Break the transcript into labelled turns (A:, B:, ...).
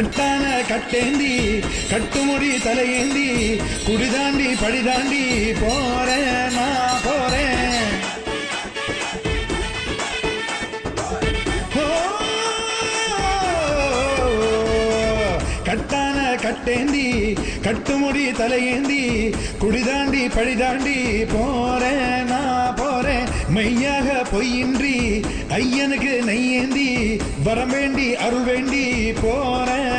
A: கட்டான கட்டேந்தி கட்டுமுடி தலையேந்தி குடிதாண்டி படிதாண்டி போறேன் நான் போறேன். கட்டான கட்டேந்தி கட்டுமுடி தலையேந்தி குடிதாண்டி படிதாண்டி போறேன் நான் போறேன். மெய்யாக பொய்யின்றி ஐயனுக்கு நெய்யேந்தி வரம் வேண்டி அருள் வேண்டி போறேன்